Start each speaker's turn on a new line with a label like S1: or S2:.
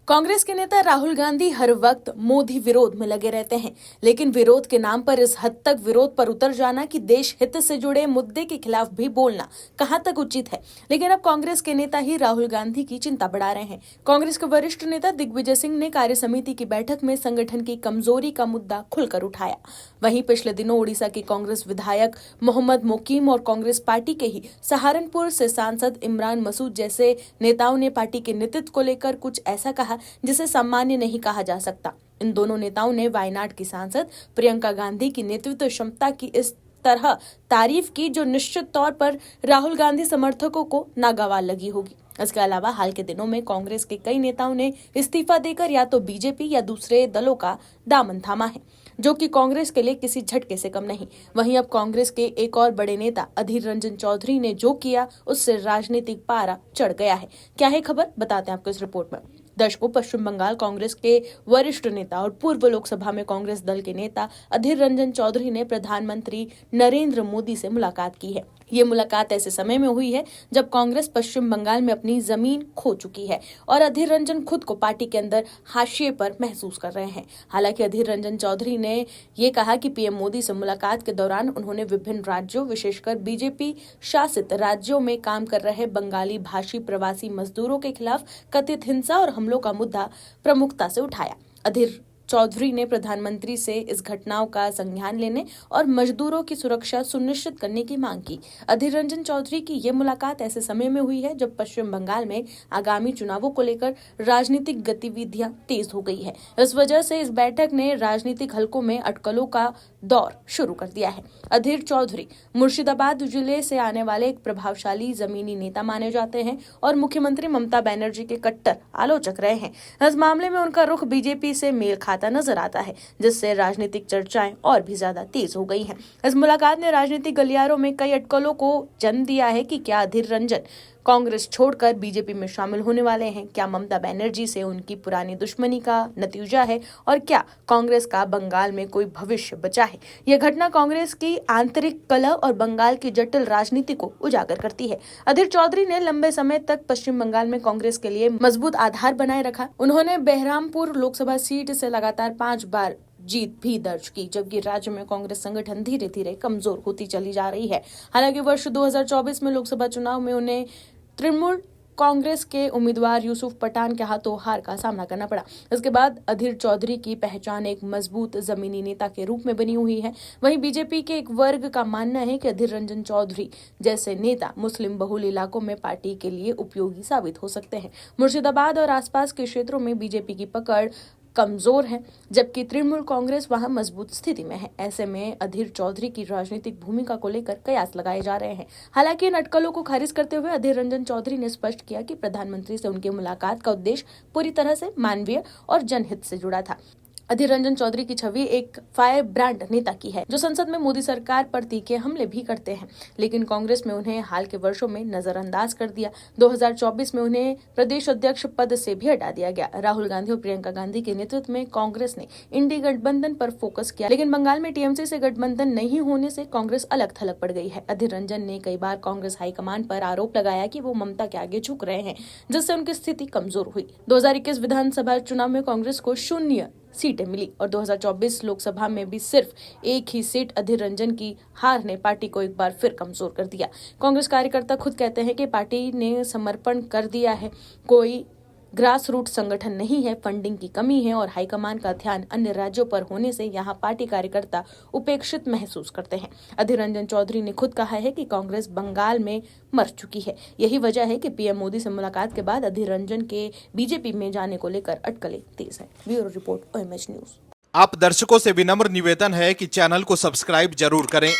S1: कांग्रेस के नेता राहुल गांधी हर वक्त मोदी विरोध में लगे रहते हैं, लेकिन विरोध के नाम पर इस हद तक विरोध पर उतर जाना कि देश हित से जुड़े मुद्दे के खिलाफ भी बोलना कहां तक उचित है। लेकिन अब कांग्रेस के नेता ही राहुल गांधी की चिंता बढ़ा रहे हैं। कांग्रेस के वरिष्ठ नेता दिग्विजय सिंह ने कार्य समिति की बैठक में संगठन की कमजोरी का मुद्दा खुलकर उठाया। वहीं पिछले दिनों ओडिशा के कांग्रेस विधायक मोहम्मद मोकीम और कांग्रेस पार्टी के ही सहारनपुर से सांसद इमरान मसूद जैसे नेताओं ने पार्टी के नेतृत्व को लेकर कुछ ऐसा कहा जिसे सामान्य नहीं कहा जा सकता। इन दोनों नेताओं ने वायनाड की सांसद प्रियंका गांधी की नेतृत्व क्षमता की इस तरह तारीफ की जो निश्चित तौर पर राहुल गांधी समर्थकों को नागवार लगी होगी। इसके अलावा हाल के दिनों में कांग्रेस के कई नेताओं ने इस्तीफा देकर या तो बीजेपी या दूसरे दलों का दामन थामा है, जो कि कांग्रेस के लिए किसी झटके से कम नहीं। वहीं अब कांग्रेस के एक और बड़े नेता अधीर रंजन चौधरी ने जो किया उससे राजनीतिक पारा चढ़ गया है। क्या है खबर, बताते हैं आपको इस रिपोर्ट में। दर्शकों, पश्चिम बंगाल कांग्रेस के वरिष्ठ नेता और पूर्व लोकसभा में कांग्रेस दल के नेता अधीर रंजन चौधरी ने प्रधानमंत्री नरेंद्र मोदी से मुलाकात की है। ये मुलाकात ऐसे समय में हुई है जब कांग्रेस पश्चिम बंगाल में अपनी जमीन खो चुकी है और अधीर रंजन खुद को पार्टी के अंदर हाशिए पर महसूस कर रहे हैं। हालांकि अधीर रंजन चौधरी ने ये कहा कि पीएम मोदी से मुलाकात के दौरान उन्होंने विभिन्न राज्यों, विशेषकर बीजेपी शासित राज्यों में काम कर रहे बंगाली भाषी प्रवासी मजदूरों के खिलाफ कथित हिंसा और हमलों का मुद्दा प्रमुखता से उठाया। अधीर चौधरी ने प्रधानमंत्री से इस घटनाओं का संज्ञान लेने और मजदूरों की सुरक्षा सुनिश्चित करने की मांग की। अधीर रंजन चौधरी की ये मुलाकात ऐसे समय में हुई है जब पश्चिम बंगाल में आगामी चुनावों को लेकर राजनीतिक गतिविधियां तेज हो गई है। इस वजह से इस बैठक ने राजनीतिक हलकों में अटकलों का दौर शुरू कर दिया है। अधीर चौधरी मुर्शिदाबाद जिले से आने वाले एक प्रभावशाली जमीनी नेता माने जाते हैं और मुख्यमंत्री ममता बनर्जी के कट्टर आलोचक रहे हैं। इस मामले में उनका रुख बीजेपी से मेल खाता नजर आता है, जिससे राजनीतिक चर्चाएं और भी ज्यादा तेज हो गई हैं। इस मुलाकात ने राजनीतिक गलियारों में कई अटकलों को जन्म दिया है कि क्या अधीर रंजन कांग्रेस छोड़कर बीजेपी में शामिल होने वाले हैं, क्या ममता बनर्जी से उनकी पुरानी दुश्मनी का नतीजा है और क्या कांग्रेस का बंगाल में कोई भविष्य बचा है। यह घटना कांग्रेस की आंतरिक कलह और बंगाल की जटिल राजनीति को उजागर करती है। अधीर चौधरी ने लंबे समय तक पश्चिम बंगाल में कांग्रेस के लिए मजबूत आधार बनाए रखा। उन्होंने बहरामपुर लोकसभा सीट से लगातार 5 बार जीत भी दर्ज की, जबकि राज्य में कांग्रेस संगठन धीरे धीरे कमजोर होती चली जा रही है। हालांकि वर्ष 2024 में लोकसभा चुनाव में उन्हें तृणमूल कांग्रेस के उम्मीदवार यूसुफ पठान के हाथों हार का सामना करना पड़ा। इसके बाद अधीर चौधरी की पहचान एक मजबूत जमीनी नेता के रूप में बनी हुई है। वहीं बीजेपी के एक वर्ग का मानना है कि अधीर रंजन चौधरी जैसे नेता मुस्लिम बहुल इलाकों में पार्टी के लिए उपयोगी साबित हो सकते हैं। मुर्शिदाबाद और आसपास के क्षेत्रों में बीजेपी की पकड़ कमजोर है, जबकि तृणमूल कांग्रेस वहां मजबूत स्थिति में है। ऐसे में अधीर चौधरी की राजनीतिक भूमिका को लेकर कयास लगाए जा रहे हैं। हालांकि इन अटकलों को खारिज करते हुए अधीर रंजन चौधरी ने स्पष्ट किया कि प्रधानमंत्री से उनकी मुलाकात का उद्देश्य पूरी तरह से मानवीय और जनहित से जुड़ा था। अधीर रंजन चौधरी की छवि एक फायर ब्रांड नेता की है, जो संसद में मोदी सरकार पर तीखे हमले भी करते हैं, लेकिन कांग्रेस में उन्हें हाल के वर्षों में नजरअंदाज कर दिया। 2024 में उन्हें प्रदेश अध्यक्ष पद से भी हटा दिया गया। राहुल गांधी और प्रियंका गांधी के नेतृत्व में कांग्रेस ने इंडी गठबंधन पर फोकस किया, लेकिन बंगाल में टीएमसी से गठबंधन नहीं होने से कांग्रेस अलग थलग पड़ गई है। अधीर रंजन ने कई बार कांग्रेस हाईकमान पर आरोप लगाया कि वो ममता के आगे झुक रहे हैं, जिससे उनकी स्थिति कमजोर हुई। 2021 विधानसभा चुनाव में कांग्रेस को 0 सीटें मिली और 2024 लोकसभा में भी सिर्फ एक ही सीट अधीर रंजन की हार ने पार्टी को एक बार फिर कमजोर कर दिया। कांग्रेस कार्यकर्ता खुद कहते हैं कि पार्टी ने समर्पण कर दिया है, कोई ग्रास रूट संगठन नहीं है, फंडिंग की कमी है और हाईकमान का ध्यान अन्य राज्यों पर होने से यहाँ पार्टी कार्यकर्ता उपेक्षित महसूस करते हैं। अधीर रंजन चौधरी ने खुद कहा है कि कांग्रेस बंगाल में मर चुकी है। यही वजह है कि पीएम मोदी से मुलाकात के बाद अधीर रंजन के बीजेपी में जाने को लेकर अटकलें तेज है। Bureau report, OMH news.
S2: आप दर्शकों से विनम्र निवेदन है कि चैनल को सब्सक्राइब जरूर करें